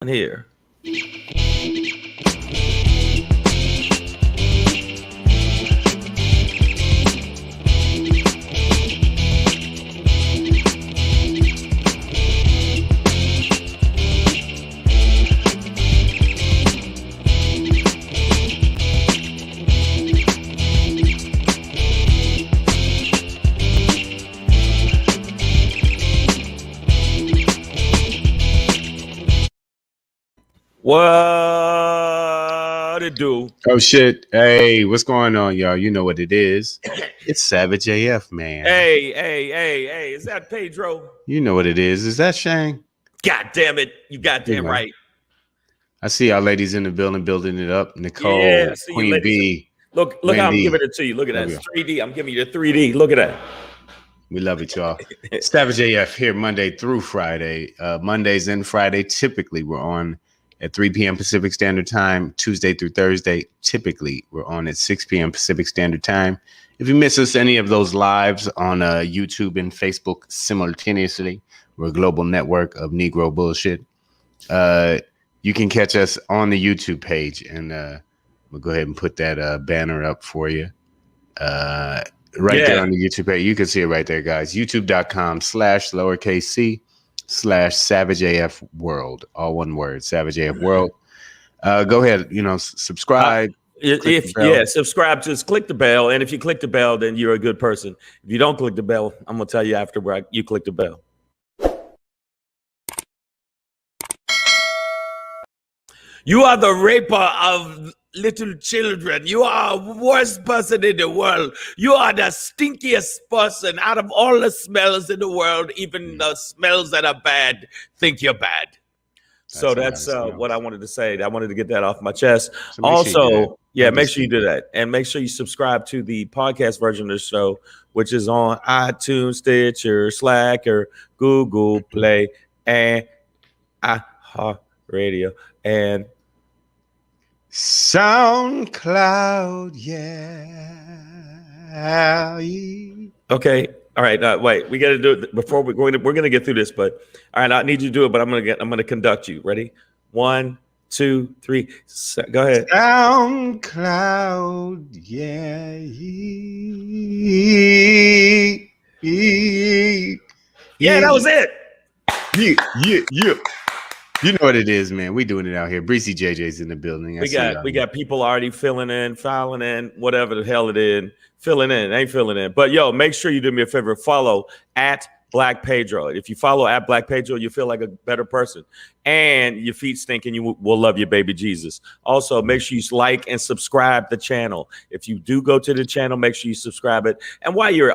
here. What it do? Oh shit! Hey, what's going on, y'all? You know what it is? It's Savage AF, man. Hey! Is that Pedro? You know what it is? Is that Shang? God damn it! You goddamn right. I see y'all ladies in the building it up. Nicole, Yeah, Queen B. Look how I'm giving it to you. Look at that. It's 3D. I'm giving you the 3D. Look at that. We love it, y'all. Savage AF here Monday through Friday. Mondays and Friday, typically we're on at 3 p.m. Pacific Standard Time. Tuesday through Thursday, typically we're on at 6 p.m. Pacific Standard Time. If you miss us any of those lives on YouTube and Facebook simultaneously, we're a global network of Negro bullshit. You can catch us on the YouTube page, and we'll go ahead and put that banner up for you. There on the YouTube page. You can see it right there, guys. youtube.com/c/SavageAF World. All one word, Savage AF World. Go ahead, subscribe. Subscribe. Just click the bell. And if you click the bell, then you're a good person. If you don't click the bell, I'm going to tell you after you click the bell. You are the raper of little children. You are the worst person in the world. You are the stinkiest person out of all the smells in the world. Even the smells that are bad think you're bad. So that's what I wanted to say. I wanted to get that off my chest. So make sure you do that. And make sure you subscribe to the podcast version of the show, which is on iTunes, Stitcher, Slacker, Google Play, and iHeartRadio, and SoundCloud. Yeah. Okay. All right. Wait. We got to do it before we're going to get through this. But all right, I need you to do it. But I'm gonna conduct you. Ready? 1, 2, 3. Go ahead. SoundCloud. Yeah. Yeah, that was it. Yeah. You know what it is, man. We doing it out here. Breezy JJ's in the building. We got people already filing in, whatever the hell it is. Ain't filling in. But yo, make sure you do me a favor. Follow at Black Pedro. If you follow at Black Pedro, you feel like a better person. And your feet stink and you will love your baby Jesus. Also, make sure you like and subscribe the channel. If you do go to the channel, make sure you subscribe it. And while you're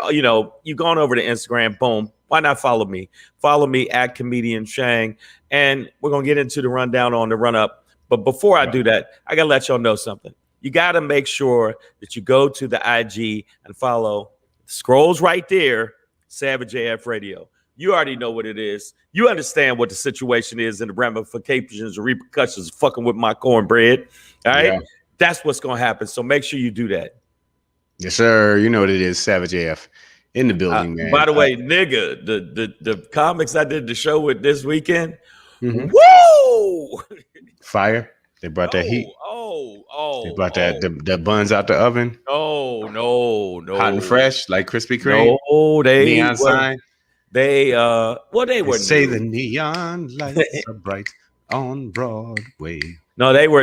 going over to Instagram, boom, why not follow me? Follow me at Comedian Shang. And we're going to get into the rundown on the run up. But before I do that, I got to let y'all know something. You got to make sure that you go to the IG and follow. Scrolls right there, Savage AF Radio. You already know what it is. You understand what the situation is and the ramifications and repercussions of fucking with my cornbread. All right? Yeah. That's what's going to happen. So make sure you do that. Yes, sir. You know what it is, Savage AF. In the building, man. By the way, nigga, the comics I did the show with this weekend, woo! Fire. They brought that heat. They brought the buns out the oven. No. Hot and fresh, like Krispy Kreme. No, neon sign. They were. Say the neon lights are bright on Broadway. No, they were.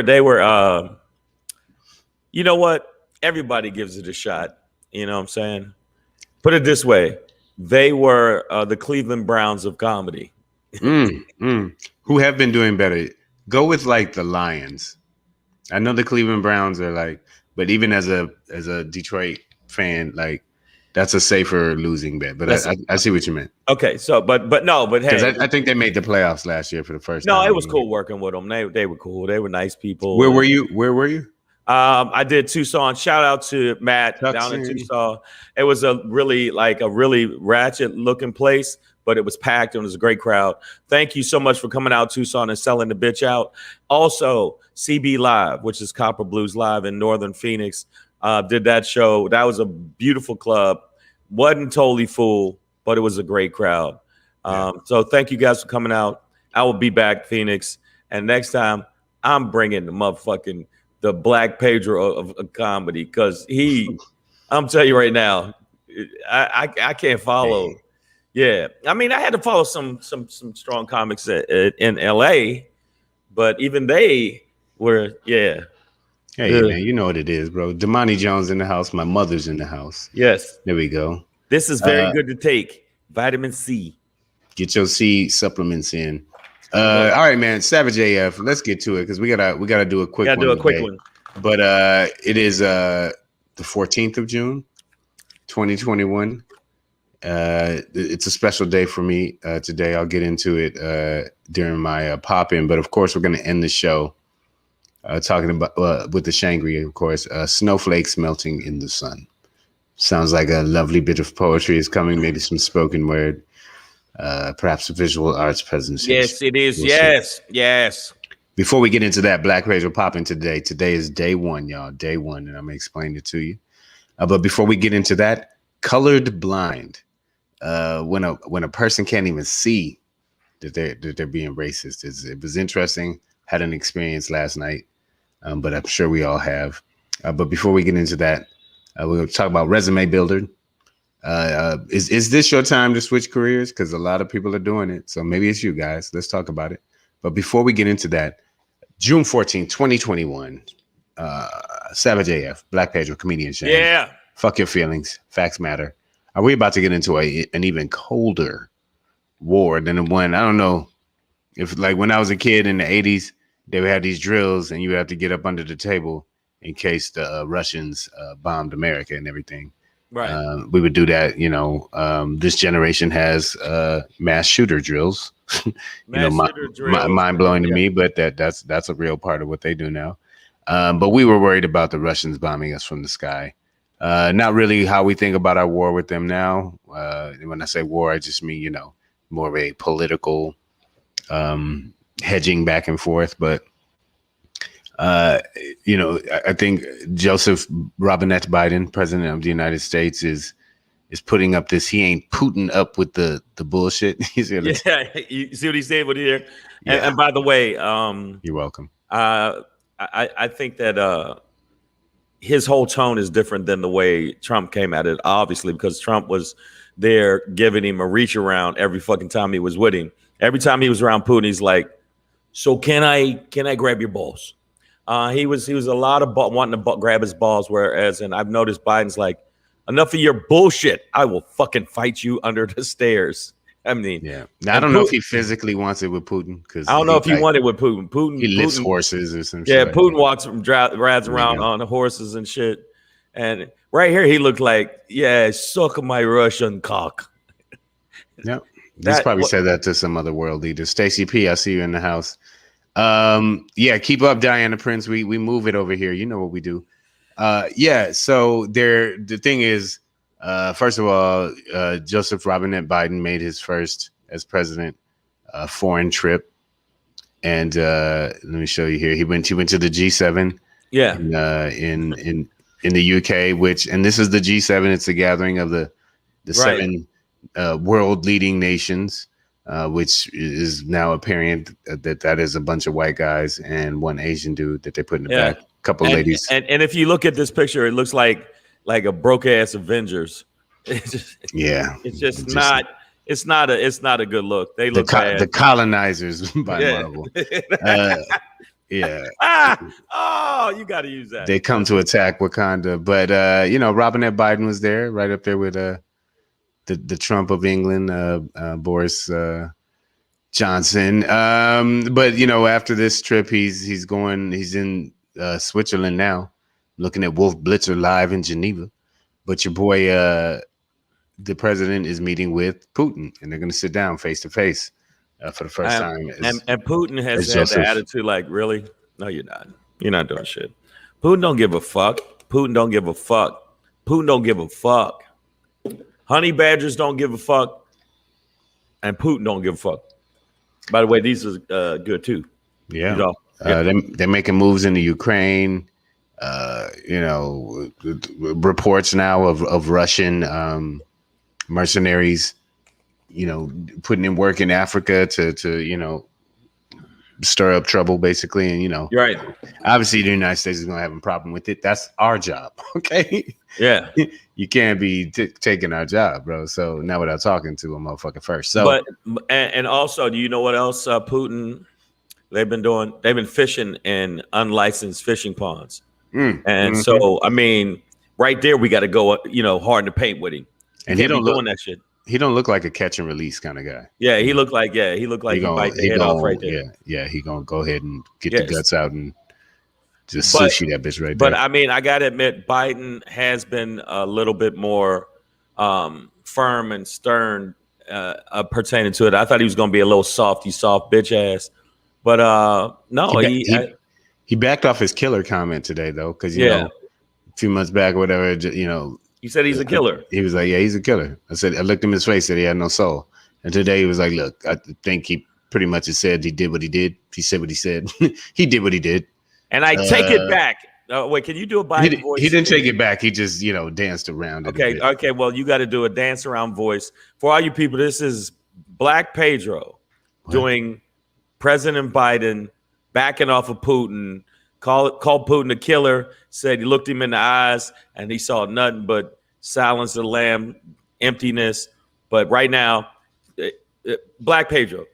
You know what? Everybody gives it a shot. You know what I'm saying? Put it this way. They were the Cleveland Browns of comedy. Who have been doing better. Go with like the Lions. I know the Cleveland Browns are like, but even as a Detroit fan, like that's a safer losing bet. But I see what you meant. Okay, so but hey, I think they made the playoffs last year for the first time. No, it was cool working with them. They were cool. They were nice people. Where were you? I did Tucson. Shout out to Matt down in Tucson. It was a really ratchet looking place, but it was packed and it was a great crowd. Thank you so much for coming out Tucson and selling the bitch out. Also, CB Live, which is Copper Blues Live in Northern Phoenix, did that show. That was a beautiful club. Wasn't totally full, but it was a great crowd. So thank you guys for coming out. I will be back, Phoenix. And next time, I'm bringing the Black Pedro of comedy because I'm telling you right now, I can't follow. Hey. Yeah, I mean, I had to follow some strong comics in L.A., but even they were, yeah. Hey, man, you know what it is, bro. Damani Jones in the house. My mother's in the house. Yes. There we go. This is very good to take. Vitamin C. Get your C supplements in. All right, man. Savage AF. Let's get to it because we gotta do a quick one. Do a quick one. But it is the 14th of June, 2021. It's a special day for me today. I'll get into it during my pop in, but of course we're gonna end the show talking about with the SHANGRY, of course. Snowflakes melting in the sun. Sounds like a lovely bit of poetry is coming. Maybe some spoken word. Perhaps a visual arts presentation. Yes, it is. We'll see. Yes. Before we get into that, Black Page will pop in today. Today is day one, y'all. Day one, and I'm gonna explain it to you. But before we get into that, colored blind. When a person can't even see that they're being racist. It was interesting. Had an experience last night, but I'm sure we all have. But before we get into that, we're gonna talk about Resume Builder. Is this your time to switch careers? Because a lot of people are doing it. So maybe it's you guys. Let's talk about it. But before we get into that, June 14th, 2021, Savage AF, Black Pedro, comedian Shane. Yeah. Fuck your feelings. Facts matter. Are we about to get into an even colder war than the one? I don't know if, like, when I was a kid in the 80s, they would have these drills and you would have to get up under the table in case the Russians bombed America and everything. Right. We would do that. This generation has mass shooter drills. Mind blowing to me, but that's a real part of what they do now. But we were worried about the Russians bombing us from the sky. Not really how we think about our war with them now. When I say war, I just mean, more of a political hedging back and forth. But, I think Joseph Robinette Biden, president of the United States, is putting up this. He ain't Putin up with the bullshit. You see what he said? And by the way, you're welcome. I think that his whole tone is different than the way Trump came at it, obviously, because Trump was there giving him a reach around every fucking time he was with him. Every time he was around Putin, he's like, so can I grab your balls? He was a lot of wanting to grab his balls, and I've noticed Biden's like, enough of your bullshit. I will fucking fight you under the stairs. I mean, yeah. Now, I don't know if he physically wants it with Putin, because I don't know if he wanted with Putin. He lifts horses or some shit. Yeah, Putin walks from rides around on the horses and shit. And right here, he looked like, suck my Russian cock. Yep. He's probably said that to some other world leader. Stacey P, I see you in the house. Keep up, Diana Prince. We move it over here. You know what we do. So the thing is, first of all, Joseph Robinette Biden made his first as president foreign trip, and let me show you here. He went to the G7. Yeah. In the UK, and this is the G7. It's a gathering of the seven world leading nations, which is now apparent that is a bunch of white guys and one Asian dude that they put in the back. A couple ladies. And if you look at this picture, it looks like a broke ass Avengers. It's not a good look. They look bad. The colonizers by Marvel. You got to use that. They come to attack Wakanda, but Robinette Biden was there, right up there with the Trump of England, Boris Johnson. But after this trip, he's in Switzerland now, looking at Wolf Blitzer live in Geneva. But your boy, the president, is meeting with Putin, and they're going to sit down face to face for the first time. And Putin has had the attitude like, really? No, you're not. You're not doing shit. Putin don't give a fuck. Putin don't give a fuck. Putin don't give a fuck. Honey badgers don't give a fuck. And Putin don't give a fuck. By the way, these are good too. Yeah. They're making moves in the Ukraine. Reports now of Russian mercenaries, putting in work in Africa to stir up trouble, basically. And, You're right. obviously the United States is going to have a problem with it. That's our job. Okay. Yeah. You can't be taking our job, bro. So now without talking to a motherfucker first. So, But and also, do you know what else Putin? They've been doing. They've been fishing in unlicensed fishing ponds, and so I mean, right there, we got to go, hard in the paint with him. And he don't look doing that shit. He don't look like a catch and release kind of guy. Yeah, he looked like he bite the head off right there. Yeah, he gonna go ahead and get the guts out and just sushi that bitch right there. But I mean, I gotta admit, Biden has been a little bit more firm and stern pertaining to it. I thought he was gonna be a little soft bitch ass, but no, he backed off his killer comment today though, because you know, a few months back or whatever, he said he's a killer. He was like, yeah, he's a killer. I looked him in his face, said he had no soul. And today he was like, look, I think he pretty much has said he did what he did. He said what he said. He did what he did. And I take it back. Wait, can you do a Biden voice? He didn't take it back. He just, danced around. Okay. Well, you got to do a dance around voice. For all you people, this is Black Pedro doing President Biden backing off of Putin. Called Putin a killer, said he looked him in the eyes and he saw nothing but silence of the lamb, emptiness. But right now, Black Pedro.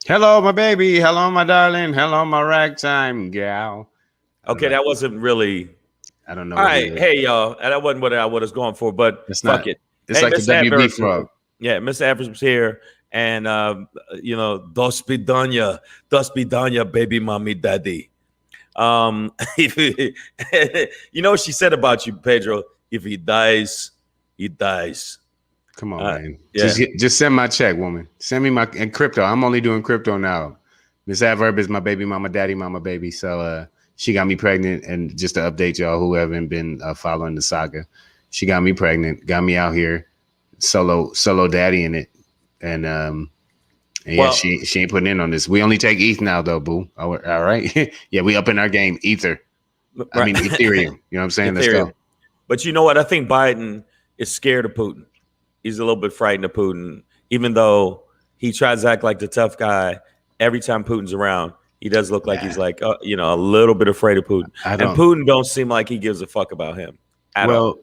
Hello, my baby. Hello, my darling. Hello, my ragtime gal. Okay, that wasn't really. I don't know. All right. Hey, y'all. That wasn't what I was going for, but fuck it. It's like the WB frog. Yeah, Mr. Evers was here. And, dos pidanya, baby, mommy, daddy. You know what she said about you, Pedro? If he dies, he dies. Come on, man. Yeah. Just send my check, woman. Send me my and crypto. I'm only doing crypto now. Miss Adverb is my baby mama, daddy mama, baby. So she got me pregnant. And just to update y'all who haven't been following the saga, she got me pregnant, got me out here, solo daddy in it. And yeah, she ain't putting in on this. We only take ETH now, though, boo. All right. Yeah, we up in our game. Ether. I mean, Ethereum. You know what I'm saying? Let's go. But you know what? I think Biden is scared of Putin. He's a little bit frightened of Putin, even though he tries to act like the tough guy. Every time Putin's around, he does look like he's like, a little bit afraid of Putin. And Putin don't seem like he gives a fuck about him at all.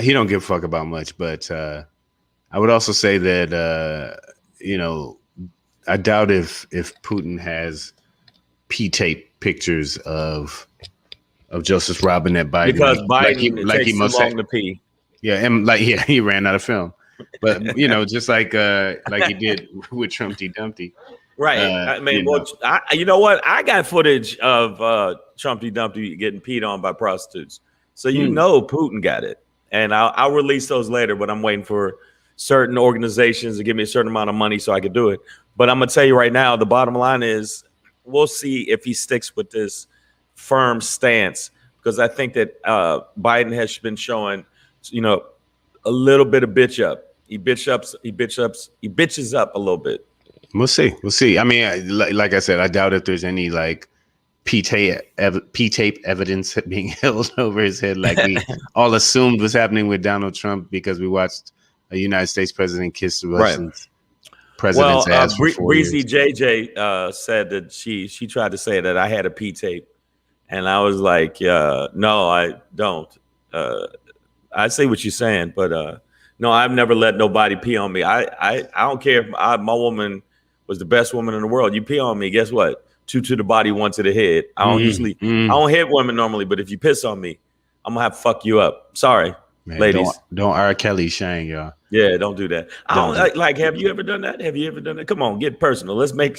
He don't give a fuck about much. But I would also say that, I doubt if Putin has P-tape pictures of Joseph Robinette Biden, because Biden takes too long to pee. Yeah, and he ran out of film, but just like he did with Trumpty Dumpty. Right. I mean, you know what? I got footage of Trumpty Dumpty getting peed on by prostitutes, so Putin got it, and I'll release those later. But I'm waiting for certain organizations to give me a certain amount of money so I could do it. But I'm gonna tell you right now, the bottom line is we'll see if he sticks with this firm stance, because I think that Biden has been showing, a little bit of bitch up. He bitches up a little bit. We'll see. I mean, like I said, I doubt if there's any like P-tape evidence being held over his head like we all assumed was happening with Donald Trump, because we watched a United States president kiss the Russians. President's ass for 4 years. Breezy JJ said that she tried to say that I had a P-tape, and I was like, no, I don't. I see what you're saying, but no, I've never let nobody pee on me. I don't care if my woman was the best woman in the world. You pee on me, guess what? 2 to the body, 1 to the head. I don't I don't hit women normally, but if you piss on me, I'm gonna have to fuck you up. Sorry, man, ladies. Don't R. Kelly Shang, y'all. Yeah, don't do that. I don't like. Have you ever done that? Have you ever done that? Come on, get personal. Let's make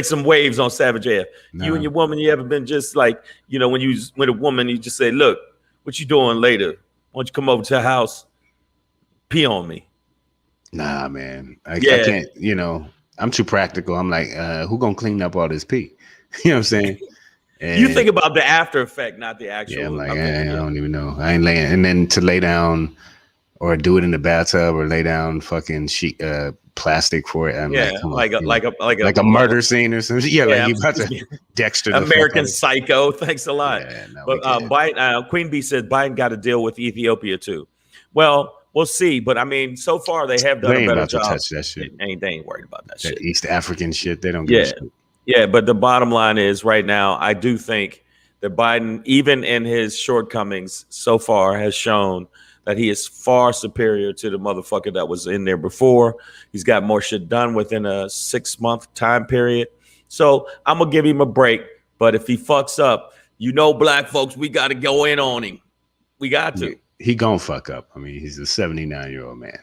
some waves on Savage AF. No. You and your woman, you ever been just like, when you with a woman, you just say, look, what you doing later? Why don't you come over to the house, pee on me? Nah, man. I can't, I'm too practical. I'm like, who gonna clean up all this pee? You know what I'm saying? And you think about the after effect, not the actual. Yeah, I'm like, I don't even know. I ain't laying. And then to lay down or do it in the bathtub or lay down fucking sheet plastic for it. I'm like a murder scene or something. Yeah, like you about to Dexter the American Psycho. Thanks a lot. Yeah, no, but Biden, Queen Bee says Biden got to deal with Ethiopia too. Well, we'll see. But I mean, so far they have done a better job. Touch that shit. They ain't worried about that shit. East African shit. They don't give a shit. Yeah, but the bottom line is right now, I do think that Biden, even in his shortcomings so far, has shown that he is far superior to the motherfucker that was in there before. He's got more shit done within a 6-month time period. So I'm going to give him a break. But if he fucks up, black folks, we got to go in on him. We got to. He gonna fuck up. I mean, he's a 79-year-old man.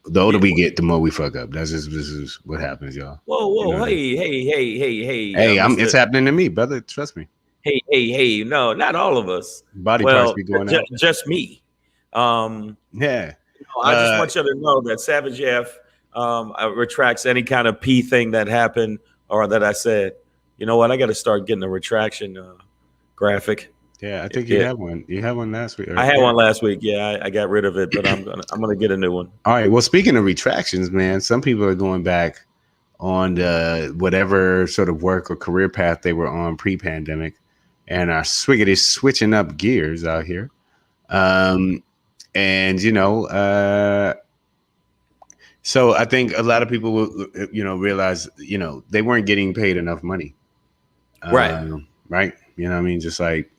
The older we get, the more we fuck up. This is what happens, y'all. Whoa, hey. Hey, it's happening to me, brother. Trust me. Hey. No, not all of us. Body parts be going out. Just me. Yeah. I just want you to know that Savage F retracts any kind of P thing that happened or that I said. You know what? I got to start getting a retraction graphic. Yeah, I think you had one. You had one last week. I had one last week. Yeah, I got rid of it, but I'm gonna get a new one. All right. Well, speaking of retractions, man, some people are going back on whatever sort of work or career path they were on pre-pandemic, and are switching up gears out here. So I think a lot of people will, realize, they weren't getting paid enough money. Right. Right. You know what I mean? Just like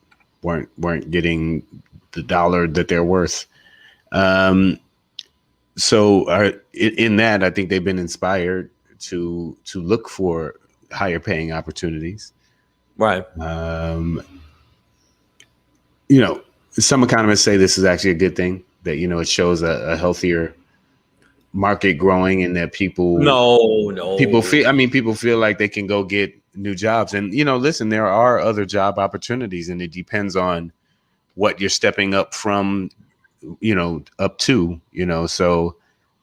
weren't getting the dollar that they're worth. In that, I think they've been inspired to look for higher paying opportunities. Right. Some economists say this is actually a good thing, that, it shows a healthier market growing, and that people feel like they can go get new jobs. And, listen, there are other job opportunities, and it depends on what you're stepping up from, up to, so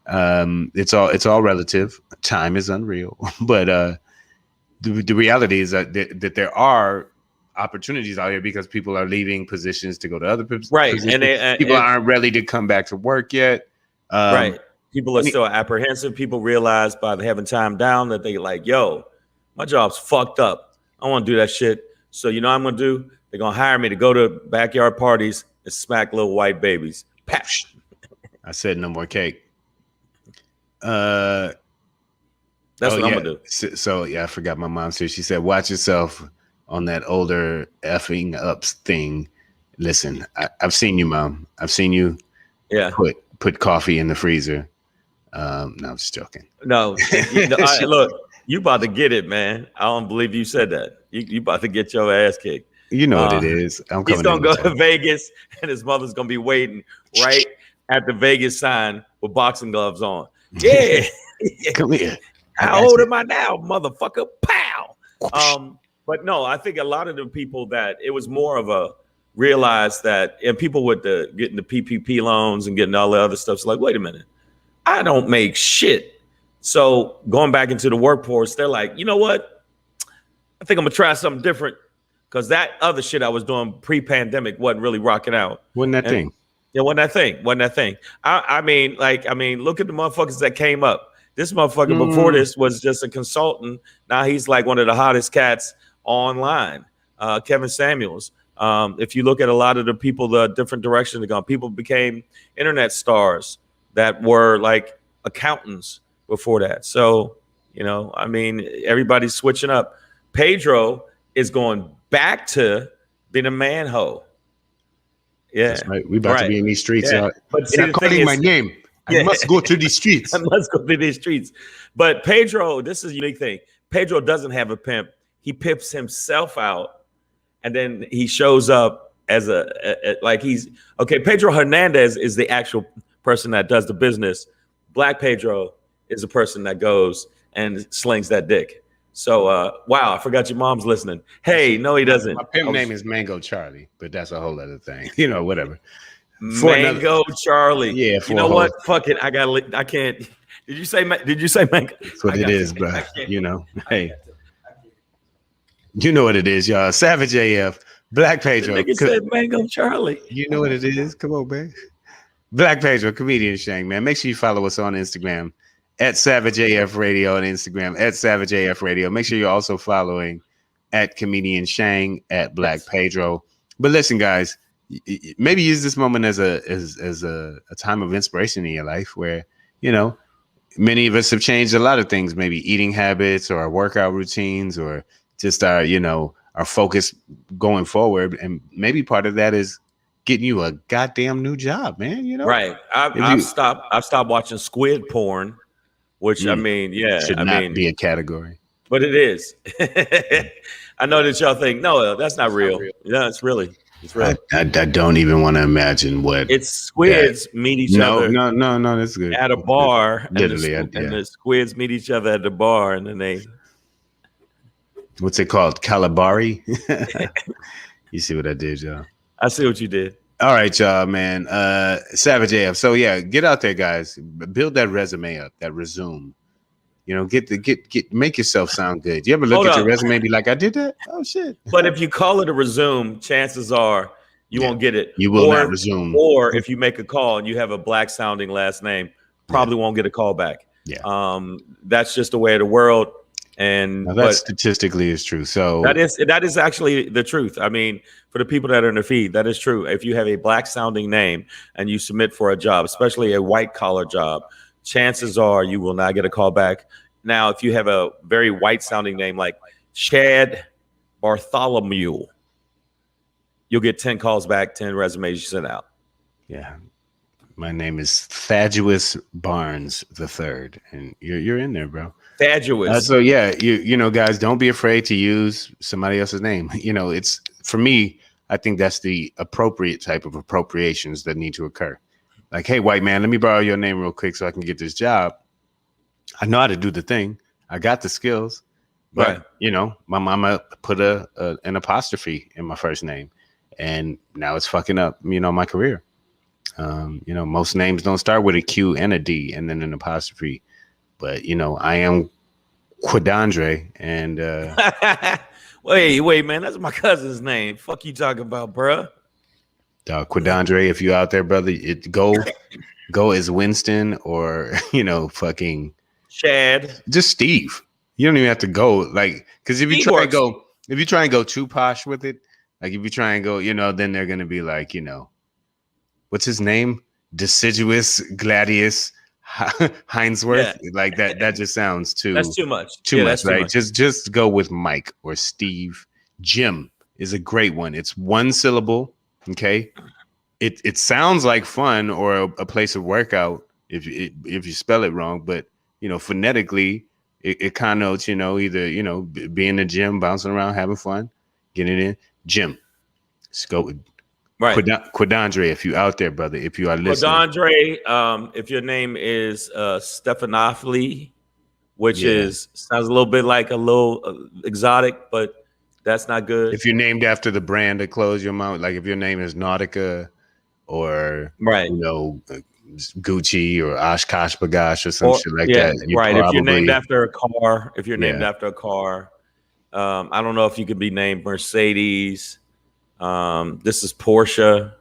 it's all relative. Time is unreal, but the reality is that there are opportunities out here, because people are leaving positions to go to other positions. Right. And people aren't ready to come back to work yet. Right. People are still apprehensive. People realize by having time down that they like, yo, my job's fucked up. I don't want to do that shit. So you know what I'm going to do? They're going to hire me to go to backyard parties and smack little white babies. Pash. I said no more cake. That's what I'm going to do. So, I forgot my mom said, she said, watch yourself on that older effing ups thing. Listen, I've seen you, Mom. I've seen you put coffee in the freezer. No, I'm just joking. No, look, you about to get it, man. I don't believe you said that. You about to get your ass kicked. You know what it is. He's going to go to Vegas, and his mother's going to be waiting right at the Vegas sign with boxing gloves on. Yeah. Come here. How old am I now, motherfucker? Pow. But no, I think a lot of the people that it was more of a realize that, and people with getting the PPP loans and getting all the other stuff, it's like, wait a minute, I don't make shit. So going back into the workforce, they're like, you know what? I think I'm gonna try something different, because that other shit I was doing pre-pandemic wasn't really rocking out. Wasn't that thing? Yeah, wasn't that thing. I mean, look at the motherfuckers that came up. This motherfucker before this was just a consultant. Now he's like one of the hottest cats online. Kevin Samuels. If you look at a lot of the people, the different directions they're going, people became internet stars that were like accountants before that. So, everybody's switching up. Pedro is going back to being a manhole. Yeah. That's right. We about to be in these streets. Yeah. But they're calling my name. I must go to these streets. I must go to these streets. But Pedro, this is a unique thing. Pedro doesn't have a pimp. He pimps himself out, and then he shows up as Pedro Hernandez is the actual person that does the business. Black Pedro is the person that goes and slings that dick. So, wow, I forgot your mom's listening. Hey, no, he doesn't. My pimp name is Mango Charlie, but that's a whole other thing. Whatever. Charlie. Yeah. You know what? Fuck it. I can't. Did you say Mango? That's what it is, bro. Hey. You know what it is, y'all. Savage AF, Black Pedro. Nigga said Mango Charlie. You know what it is. Come on, man. Black Pedro, comedian Shang, man. Make sure you follow us on Instagram at Savage AF Radio on Instagram at Savage AF Radio. Make sure you're also following at comedian Shang at Black Pedro. But listen, guys, maybe use this moment as a time of inspiration in your life where, many of us have changed a lot of things, maybe eating habits or our workout routines or just our, our focus going forward. And maybe part of that is getting you a goddamn new job, man. Right. I've stopped watching squid porn, which I mean, should not be a category. But it is. I know that y'all think, no, that's not real. Yeah, it's real. I don't even want to imagine what it's squids meet each other. No, that's good. At a bar, literally, and the squids meet each other at the bar, and then they. What's it called? Calabari? You see what I did, y'all? I see what you did. All right, y'all, man. Savage AF. So yeah, get out there, guys. Build that resume up, that resume. Make yourself sound good. You ever look at your resume and be like, I did that? Oh shit. But if you call it a resume, chances are you won't get it. You will not resume. Or if you make a call and you have a black sounding last name, probably won't get a call back. Yeah. That's just the way of the world. And that statistically is true. So that is actually the truth. I mean, for the people that are in the feed, that is true. If you have a black sounding name and you submit for a job, especially a white collar job, chances are you will not get a call back. Now, if you have a very white sounding name like Chad Bartholomew, you'll get 10 calls back, 10 resumes you sent out. Yeah. My name is Thaddeus Barnes III, and you're in there, bro. Thaddeus. So yeah, you know, guys, don't be afraid to use somebody else's name. It's for me, I think that's the appropriate type of appropriations that need to occur. Like, hey, white man, let me borrow your name real quick so I can get this job. I know how to do the thing. I got the skills. But, my mama put an apostrophe in my first name. And now it's fucking up, my career. Most names don't start with a Q and a D and then an apostrophe. But, I am Quidandre. And wait, man, that's my cousin's name. Fuck you talking about, bruh? Quidandre, if you out there, brother, go as Winston or fucking Chad. Just Steve. You don't even have to go because if you try and go too posh with it, like if you try and go, then they're gonna be like, what's his name? Deciduous Gladius Heinsworth. Yeah. Like that just sounds too. That's too much. Too much, right? Just go with Mike or Steve. Jim is a great one. It's one syllable. Okay, it sounds like fun or a place of workout if you spell it wrong, but phonetically it connotes either be in the gym, bouncing around, having fun, getting in. Gym, let's go with Quidandre. If you out there, brother, if you are listening, Quidandre. If your name is Stephanopoulos, which sounds a little bit like a little exotic, but that's not good. If you're named after the brand of clothes your mom, like if your name is Nautica or Gucci or Oshkosh Bagash or some shit like that. Right. If you're named after a car, I don't know if you could be named Mercedes. This is Porsche.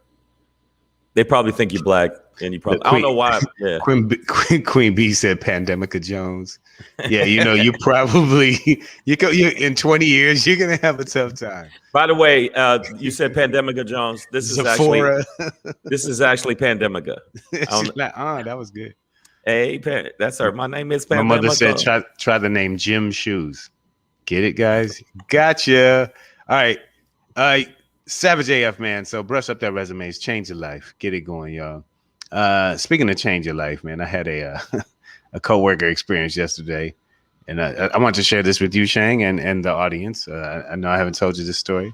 They probably think you're black. And you probably, I don't know why. Yeah. Queen B said Pandemica Jones. Yeah, you probably you in 20 years you're gonna have a tough time. By the way, you said Pandemica Jones. This is actually Pandemica. That was good. Hey, that's her. My name is Pandemica. My mother said try the name Jim Shoes. Get it, guys? Gotcha. All right. Savage AF, man. So brush up that resumes, change your life, get it going, y'all. Speaking of change your life, man, I had a coworker experience yesterday, and I want to share this with you, Shang, and the audience. I know I haven't told you this story.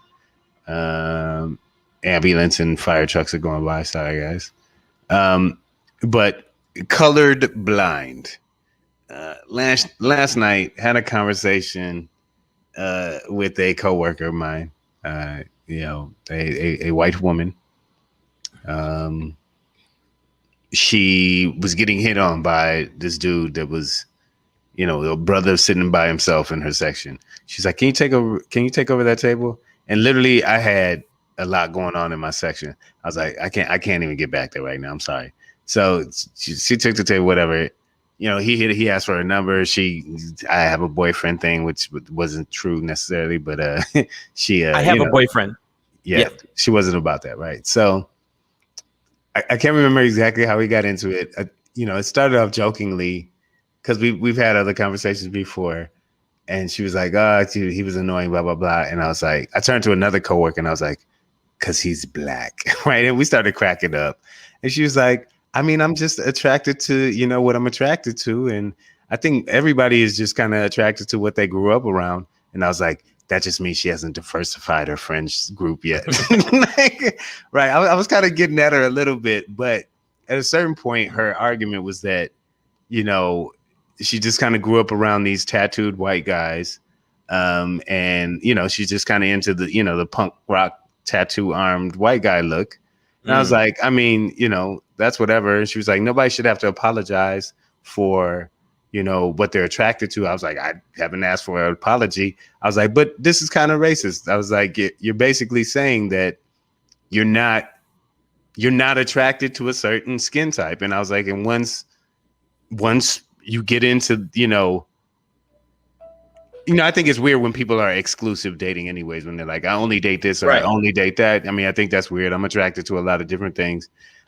Ambulance and fire trucks are going by. Sorry, guys. But colored blind. Last night had a conversation with a coworker of mine. A white woman. She was getting hit on by this dude that was, a brother sitting by himself in her section. She's like, can you take over that table? And literally I had a lot going on in my section. I was like, I can't even get back there right now. I'm sorry. So she took the table, whatever. He asked for her number. I have a boyfriend thing, which wasn't true necessarily, but she I have a boyfriend. Yeah, she wasn't about that, right? So I can't remember exactly how we got into it. It started off jokingly, because we've had other conversations before, and she was like, "Oh, he was annoying, blah blah blah," and I was like, I turned to another coworker and I was like, "Cause he's black," right? And we started cracking up, and she was like, "I mean, I'm just attracted to what I'm attracted to, and I think everybody is just kind of attracted to what they grew up around." And I was like, that just means she hasn't diversified her friends group yet. Right. I was kind of getting at her a little bit, but at a certain point, her argument was that, she just kind of grew up around these tattooed white guys. And, she's just kind of into the punk rock tattoo armed white guy look. And I was like, I mean, that's whatever. And she was like, nobody should have to apologize for what they're attracted to. I was like, I haven't asked for an apology. I was like, but this is kind of racist. I was like, you're basically saying that you're not attracted to a certain skin type. And I was like, and once you get into, I think it's weird when people are exclusive dating anyways, when they're like, I only date this or I only date that. I mean, I think that's weird. I'm attracted to a lot of different things.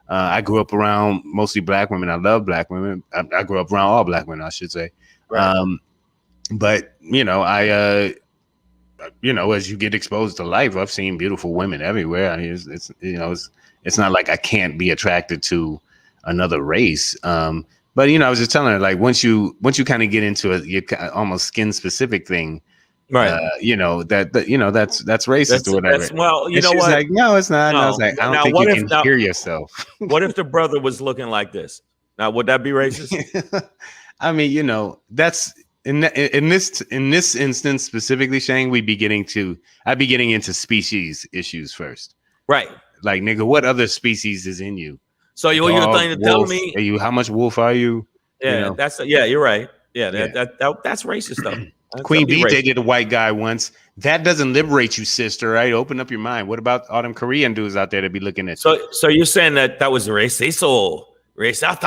I grew up around mostly black women. I love black women. I grew up around all black women, I should say. Right. But as you get exposed to life, I've seen beautiful women everywhere. I mean, it's not like I can't be attracted to another race. But I was just telling her, like, once you kind of get into a almost skin specific thing, right? That's racist or whatever. You know what? Like, no, it's not. No. And I was like, I don't think you can hear yourself. What if the brother was looking like this? Now, would that be racist? I mean, that's in this instance specifically, Shang. I'd be getting into species issues first, right? Like, nigga, what other species is in you? So you're trying to tell me? Are you? How much wolf are you? Yeah, you're right. Yeah, that's racist though. Queen Bee dated a white guy once. That doesn't liberate you, sister. Right? Open up your mind. What about all them Korean dudes out there to be looking at? So you're saying that was racist or racist?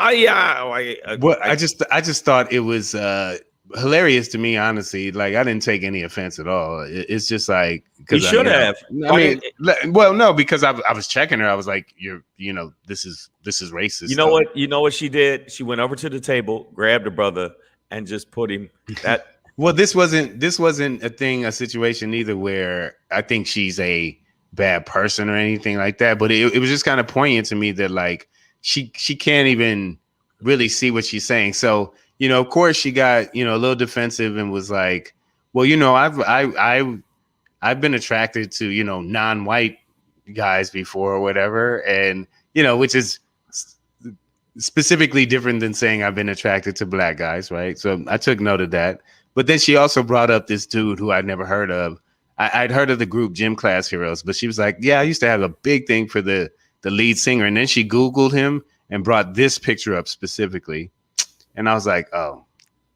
Well, I just thought it was hilarious to me, honestly. Like, I didn't take any offense at all. It's just like, you should have. No, because I was checking her. I was like, this is racist. You know what she did? She went over to the table, grabbed her brother, and just put him that. Well, this wasn't a situation either where I think she's a bad person or anything like that. But it was just kind of poignant to me that, like, she can't even really see what she's saying. So, of course she got, a little defensive and was like, well, I've been attracted to, non-white guys before or whatever. And, which is specifically different than saying I've been attracted to black guys. Right. So I took note of that. But then she also brought up this dude who I'd never heard of. I'd heard of the group Gym Class Heroes, but she was like, yeah, I used to have a big thing for the lead singer. And then she Googled him and brought this picture up specifically. And I was like, oh,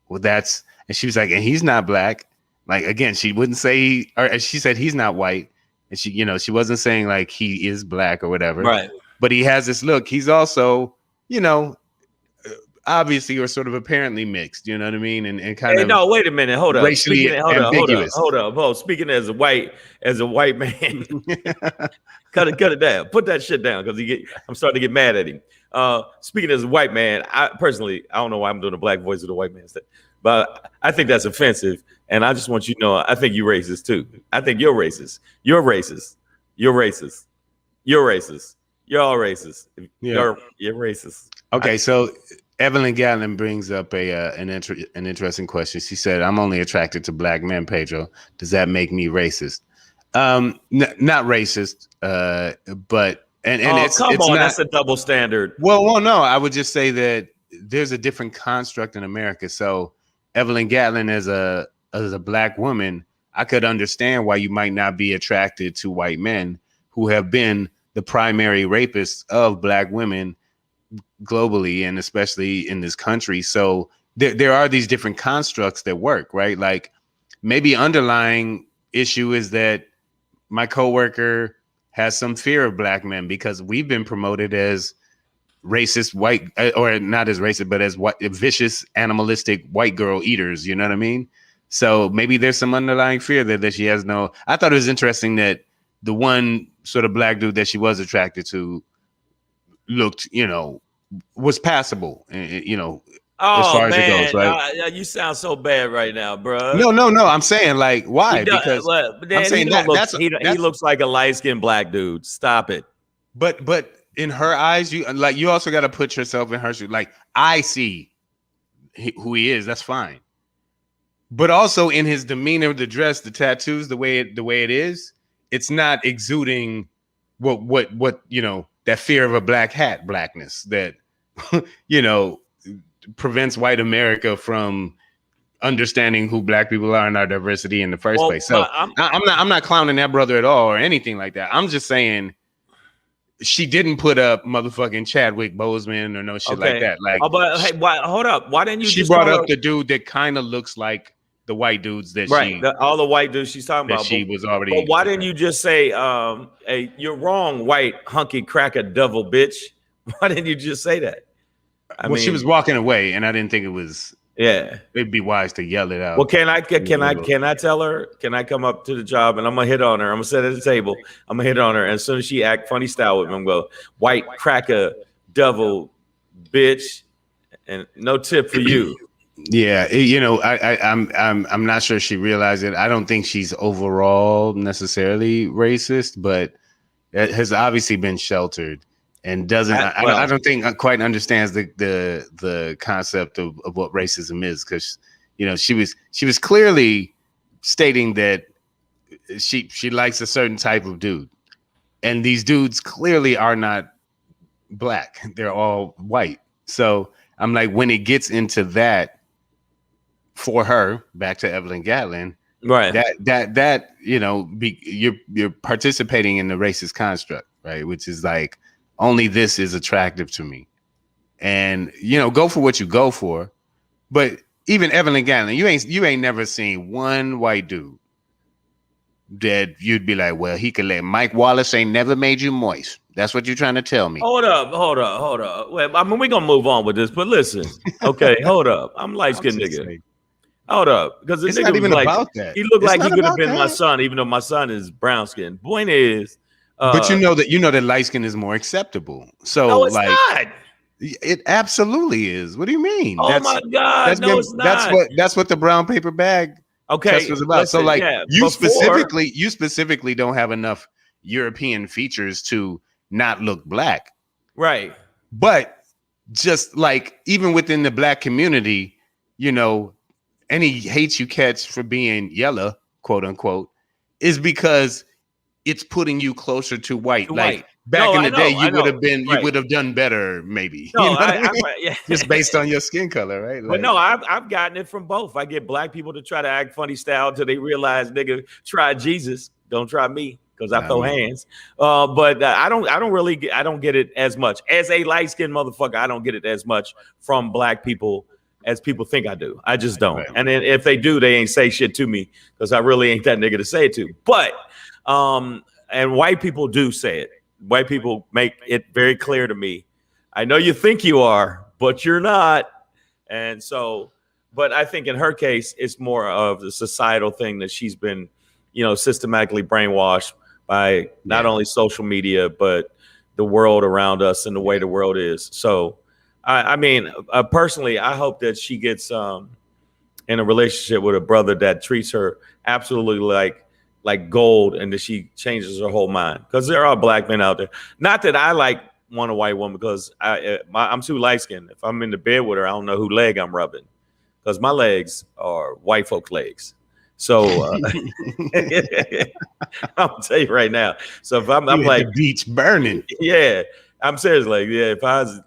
well, and she was like, and he's not black. Like, again, she wouldn't say, or she said he's not white. And she, she wasn't saying like he is black or whatever. Right. But he has this look. He's also, obviously or sort of apparently mixed, you know what I mean? And kind of. No, wait a minute. Hold up. Racially ambiguous. Hold up. Speaking as a white man, cut it down. Put that shit down because I'm starting to get mad at him. Speaking as a white man, I don't know why I'm doing a black voice of the white man, but I think that's offensive. And I just want you to know, I think you're racist too. I think you're racist. You're racist. You're racist. You're racist. You're all racist. Yeah. You're racist. Okay, so Evelyn Gatlin brings up an interesting question. She said, "I'm only attracted to black men, Pedro. Does that make me racist?" Not racist, but it's not, that's a double standard. Well, no, I would just say that there's a different construct in America. So Evelyn Gatlin as a black woman, I could understand why you might not be attracted to white men who have been the primary rapists of black women globally and especially in this country. So there are these different constructs that work, right? Like, maybe underlying issue is that my coworker has some fear of black men because we've been promoted as racist white, or not as racist, but as vicious, animalistic white girl eaters. You know what I mean? So maybe there's some underlying fear that she has no. I thought it was interesting that the one sort of black dude that she was attracted to looked, was passable, as Oh far as it goes, man, right? you sound so bad right now, bro. No. I'm saying like He why? does, Because but I'm then he saying don't look. that's He looks like a light skinned black dude. Stop it. but in her eyes, you also got to put yourself in her shoes. Like I see who he is. That's fine. But also in his demeanor, the dress, the tattoos, the way it is, it's not exuding what that fear of a black hat blackness that you know prevents white America from understanding who black people are and our diversity in the first place. So but I'm not clowning that brother at all or anything like that. I'm just saying she didn't put up motherfucking Chadwick Boseman or no shit like okay. that. Like, But hey, hold up. Why didn't you she just brought call up her the dude that kind of looks like the white dudes that right? All the white dudes she's talking about. she was But already. why didn't you just say, "Hey, you're wrong, white hunky cracker devil bitch"? Why didn't you just say that? I Well, she mean, was walking away, and I didn't think yeah. it'd be wise to yell it out. Well, can I tell her? Can I come up to the job and I'm gonna hit on her? I'm gonna sit at the table. I'm gonna hit on her, and as soon as she act funny style with me, I'm gonna go white cracker devil bitch, and no tip for you. Yeah, I'm not sure she realized it. I don't think she's overall necessarily racist, but it has obviously been sheltered and doesn't. I don't think quite understands the concept of what racism is, because she was clearly stating that she likes a certain type of dude, and these dudes clearly are not black; they're all white. So I'm like, when it gets into that. For her, back to Evelyn Gatlin, Right? That you're participating in the racist construct, right? Which is like, only this is attractive to me, and go for what you go for. But even Evelyn Gatlin, you ain't never seen one white dude that you'd be like, well, he could let Mike Wallace ain't never made you moist. That's what you're trying to tell me. Hold up. Well, I mean, we're gonna move on with this, but listen, okay, hold up. I'm light skinned nigga. Saying. Hold up, because it's not even about that. He looked like he could have been my son, even though my son is brown skinned. Point is, but you know that light skin is more acceptable. So no, it's not. It absolutely is. What do you mean? Oh my God, it's not. That's what the brown paper bag test was about. Listen, so like you specifically don't have enough European features to not look black, right? But just like even within the black community, any hate you catch for being yellow, quote unquote, is because it's putting you closer to white. Like back in the day, you would have done better, maybe. No, just based on your skin color, right? But no, I've gotten it from both. I get black people to try to act funny style till they realize, nigga, try Jesus, don't try me, because I throw hands. But I don't get it as much as a light skinned motherfucker. I don't get it as much from black people as people think I do. I just don't. Right. And then if they do, they ain't say shit to me, because I really ain't that nigga to say it to. But and white people do say it. White people make it very clear to me. I know you think you are, but you're not. And so, but I think in her case, it's more of the societal thing that she's been, systematically brainwashed by not only social media, but the world around us and the way the world is. So, I mean, personally, I hope that she gets in a relationship with a brother that treats her absolutely like gold, and that she changes her whole mind. Because there are black men out there. Not that I want a white woman, because I'm too light skinned. If I'm in the bed with her, I don't know who leg I'm rubbing, because my legs are white folk legs. So I'll tell you right now. So if I'm like the beach burning, yeah. I'm serious, if I was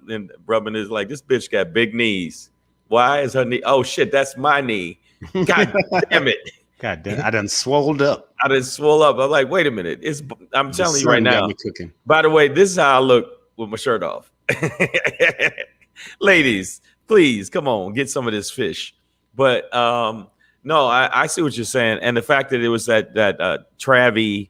rubbing this, this bitch got big knees. Why is her knee? Oh shit, that's my knee. God damn it. God damn, I done swolled up. I'm like, wait a minute. I'm telling you right now. By the way, this is how I look with my shirt off. Ladies, please come on, get some of this fish. But no, I see what you're saying, and the fact that it was that Travi.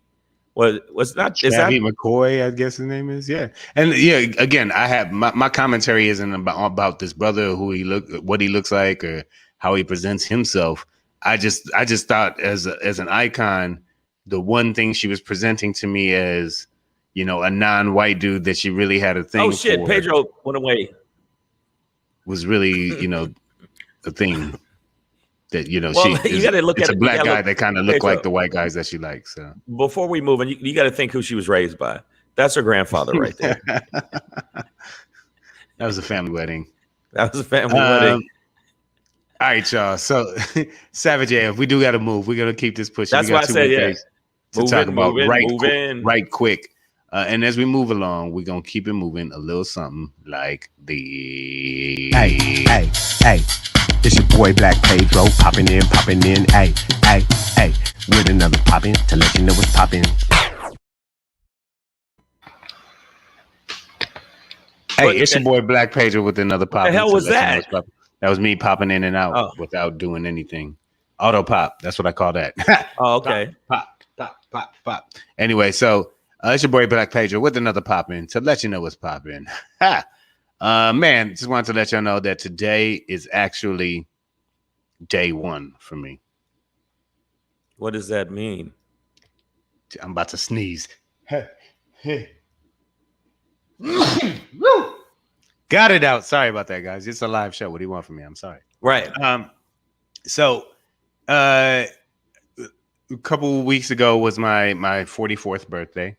Was not Travis McCoy, I guess his name is. Yeah. And again, I have my commentary isn't about this brother, what he looks like or how he presents himself. I just thought as an icon, the one thing she was presenting to me as, a non-white dude that she really had a thing for. Oh shit, Pedro went away. was really, the thing that, Well, you got to look it's at a it. black guy that kind of look like so the white guys that she likes. So before we move on, you got to think who she was raised by. That's her grandfather right there. that was a family wedding. That was a family wedding. All right, y'all. So Savage AF, we do got to move. We're gonna keep this pushing. That's we got why I said, yeah. To talk about right quick. And as we move along, we're gonna keep it moving a little something like the hey. It's your boy Black Pedro popping in, hey, with another poppin' to let you know what's poppin'. Hey, it's your boy Black Pedro with another pop. What the hell was that? That was me popping in and out without doing anything. Auto pop. That's what I call that. Oh, okay. Pop. Anyway, so it's your boy Black Pedro with another poppin' to let you know what's poppin'. Man, just wanted to let y'all know that today is actually day one for me. What does that mean? I'm about to sneeze. Got it out. Sorry about that, guys. It's a live show. What do you want from me? I'm sorry. Right. So a couple weeks ago was my 44th birthday.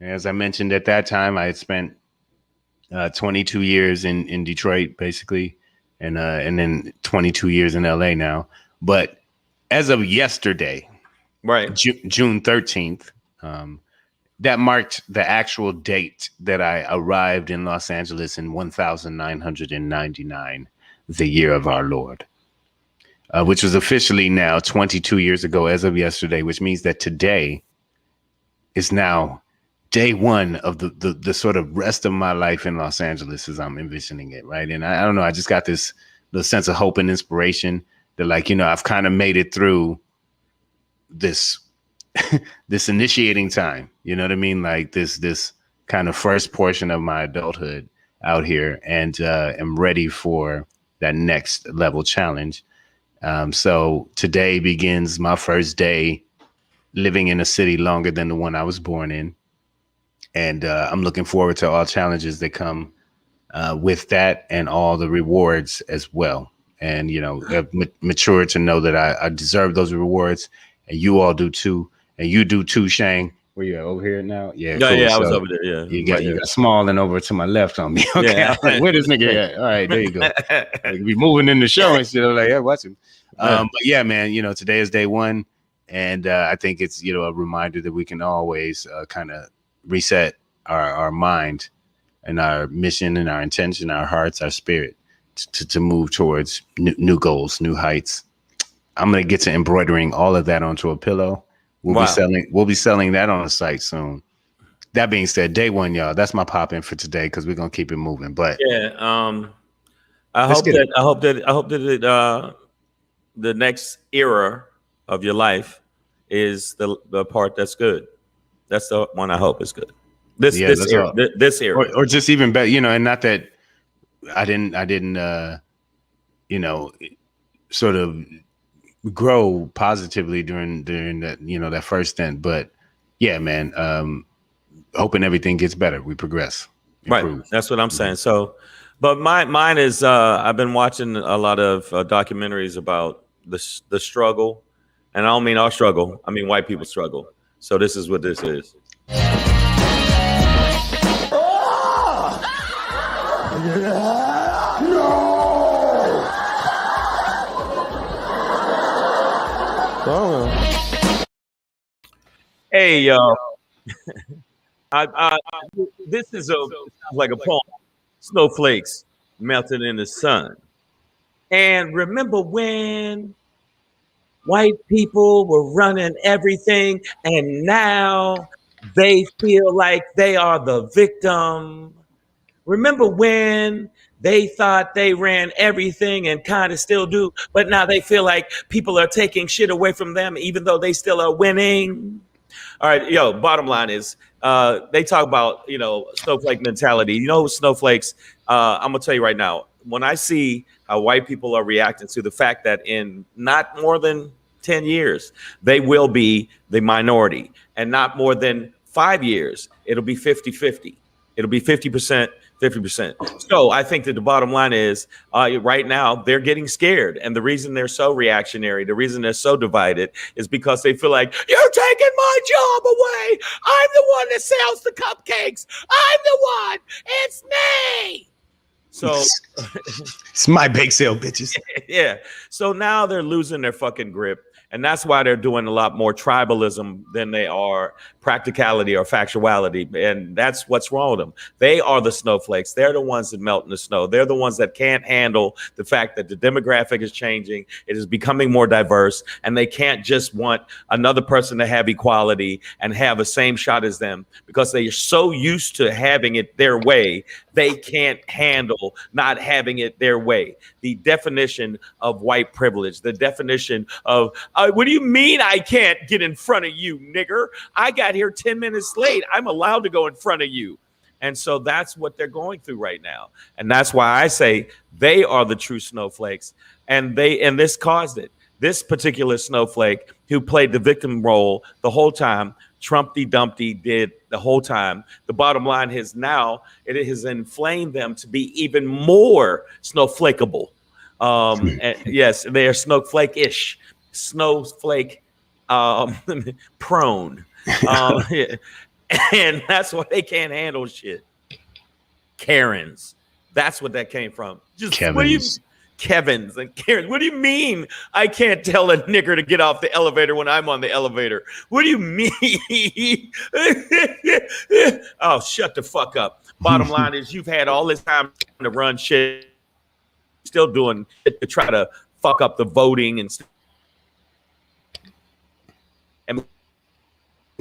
As I mentioned at that time, I had spent 22 years in Detroit, basically, and then 22 years in LA now. But as of yesterday, right, June 13th, that marked the actual date that I arrived in Los Angeles in 1999, the year of our Lord, which was officially now 22 years ago as of yesterday, which means that today is now day one of the sort of rest of my life in Los Angeles as I'm envisioning it, right? And I don't know, I just got this little sense of hope and inspiration that, like, I've kind of made it through this this initiating time, you know what I mean? Like this kind of first portion of my adulthood out here, and am ready for that next level challenge. So today begins my first day living in a city longer than the one I was born in. And I'm looking forward to all challenges that come with that, and all the rewards as well. And, I've matured to know that I deserve those rewards, and you all do too. And you do too, Shang. Where you at? Over here now? Yeah, cool. Yeah, I was over there. Yeah, you got Small and over to my left on me. Okay, yeah. Like, where this nigga at? All right, there you go. Like, we moving in the show and shit. I'm like, yeah, watch him. But yeah, man, today is day one, and I think it's a reminder that we can always kind of reset our mind and our mission and our intention, our hearts, our spirit to move towards new goals, new heights. I'm gonna get to embroidering all of that onto a pillow. We'll be selling that on the site soon. That being said, day one, y'all. That's my pop in for today, because we're gonna keep it moving. But yeah, I hope that the next era of your life is the part that's good. That's the one I hope is good. This era, or just even better, and not that I didn't sort of grow positively during that that first stint, but yeah, man, hoping everything gets better, we progress, improve. Right, that's what I'm saying. So but mine is I've been watching a lot of documentaries about the struggle, and I don't mean our struggle, I mean white people's struggle. So this is what this is. Hey, yo, this is like a poem. Snowflakes melting in the sun. And remember when white people were running everything, and now they feel like they are the victim? Remember when they thought they ran everything, and kind of still do, but now they feel like people are taking shit away from them, even though they still are winning? All right, yo, bottom line is they talk about, snowflake mentality. Snowflakes, I'm going to tell you right now, when I see how white people are reacting to the fact that in not more than 10 years, they will be the minority, and not more than 5 years, it'll be 50-50. It'll be 50%, 50%. So I think that the bottom line is right now they're getting scared. And the reason they're so reactionary, the reason they're so divided is because they feel like you're taking my job away. I'm the one that sells the cupcakes. I'm the one. It's me. So it's my bake sale, bitches. Yeah. So now they're losing their fucking grip. And that's why they're doing a lot more tribalism than they are practicality or factuality. And that's what's wrong with them. They are the snowflakes. They're the ones that melt in the snow. They're the ones that can't handle the fact that the demographic is changing. It is becoming more diverse. And they can't just want another person to have equality and have the same shot as them because they are so used to having it their way. They can't handle not having it their way. The definition of white privilege, the definition of, what do you mean I can't get in front of you, nigger? I got here 10 minutes late. I'm allowed to go in front of you. And so that's what they're going through right now. And that's why I say they are the true snowflakes. And this caused it. This particular snowflake who played the victim role the whole time, Trumpty Dumpty did the whole time. The bottom line is now it has inflamed them to be even more snowflakeable. And yes, they are snowflake-ish, snowflake prone. And that's why they can't handle shit. Karens. That's what that came from. Just Kevin's and Karen's. What do you mean I can't tell a nigger to get off the elevator when I'm on the elevator? What do you mean? Oh, shut the fuck up. Bottom line is you've had all this time to run shit, still doing it to try to fuck up the voting and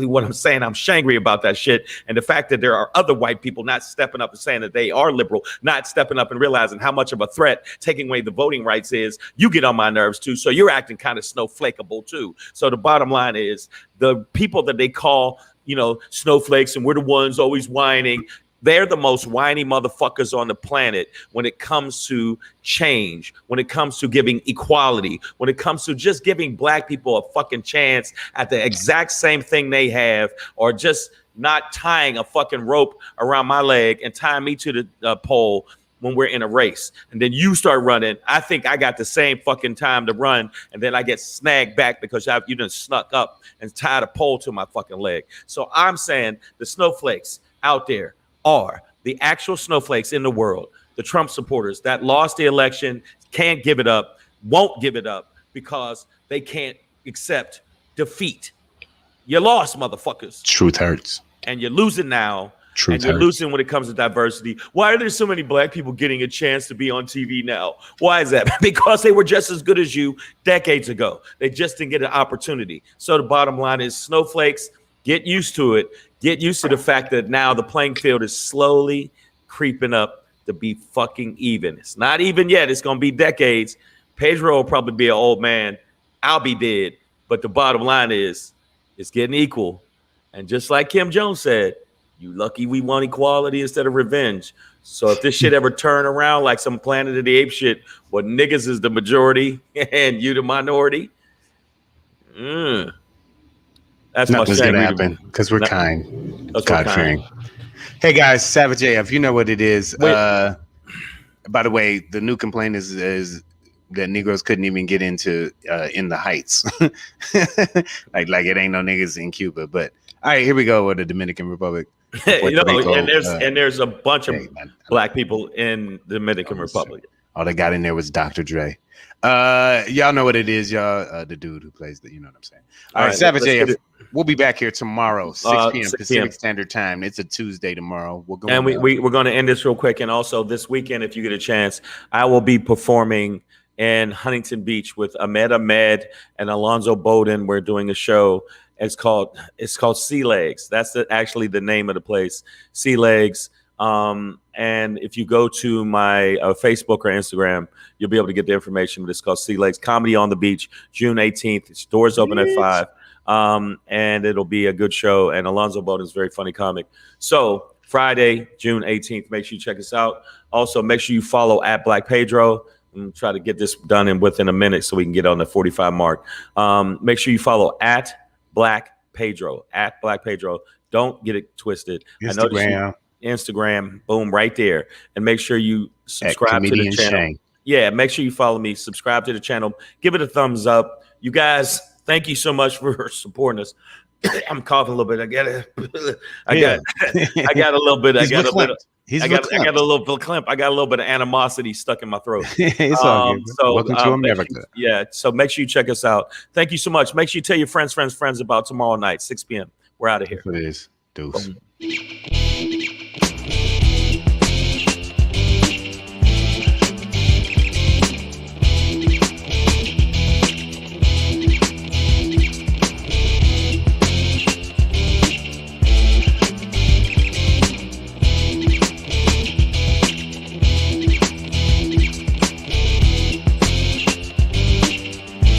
what I'm saying, I'm shangry about that shit. And the fact that there are other white people not stepping up and saying that they are liberal, not stepping up and realizing how much of a threat taking away the voting rights is, you get on my nerves too. So you're acting kind of snowflakeable too. So the bottom line is the people that they call, snowflakes and we're the ones always whining, they're the most whiny motherfuckers on the planet when it comes to change, when it comes to giving equality, when it comes to just giving black people a fucking chance at the exact same thing they have, or just not tying a fucking rope around my leg and tying me to the pole when we're in a race. And then you start running. I think I got the same fucking time to run. And then I get snagged back because you done snuck up and tied a pole to my fucking leg. So I'm saying the snowflakes out there are the actual snowflakes in the world, the Trump supporters that lost the election, can't give it up, won't give it up because they can't accept defeat. You lost, motherfuckers. Truth hurts. And you're losing now. Truth and you're hurts. losing when it comes to diversity. Why are there so many black people getting a chance to be on TV now? Why is that? Because they were just as good as you decades ago. They just didn't get an opportunity. So the bottom line is snowflakes, get used to it. Get used to the fact that now the playing field is slowly creeping up to be fucking even. It's not even yet. It's going to be decades. Pedro will probably be an old man. I'll be dead. But the bottom line is it's getting equal. And just like Kim Jones said, you lucky we want equality instead of revenge. So if this shit ever turn around like some Planet of the Apes shit, where niggas is the majority and you the minority, that's nothing's gonna happen because we're kind, God-fearing. Hey guys, Savage AF, you know what it is. By the way, the new complaint is that Negroes couldn't even get into in the Heights, like it ain't no niggas in Cuba. But all right, here we go with the Dominican Republic. And there's a bunch of black people in the Dominican Republic. All they got in there was Dr. Dre. Y'all know what it is, y'all. The dude who plays you know what I'm saying. All right, Savage AF. We'll be back here tomorrow, 6 p.m. Pacific Standard Time. It's a Tuesday tomorrow. We're going to end this real quick. And also this weekend, if you get a chance, I will be performing in Huntington Beach with Ahmed and Alonzo Bowden. We're doing a show. It's called Sea Legs. That's actually the name of the place, Sea Legs. And if you go to my Facebook or Instagram, you'll be able to get the information. But it's called Sea Legs Comedy on the Beach, June 18th. Its doors open at 5. And it'll be a good show. And Alonzo Bowden is a very funny comic. So Friday, June 18th, make sure you check us out. Also, make sure you follow at Black Pedro. And try to get this done within a minute so we can get on the 45 mark. Make sure you follow at Black Pedro. Don't get it twisted. Instagram. Instagram, boom, right there. And make sure you subscribe to the channel. Shang. Yeah, make sure you follow me, subscribe to the channel, give it a thumbs up. You guys, thank you so much for supporting us. I'm coughing a little bit. I got a little bit. I got a little bit of animosity stuck in my throat. It's all good. So welcome to America. So make sure you check us out. Thank you so much. Make sure you tell your friends about tomorrow night, 6 p.m. We're out of here. That's what it is. Deuce.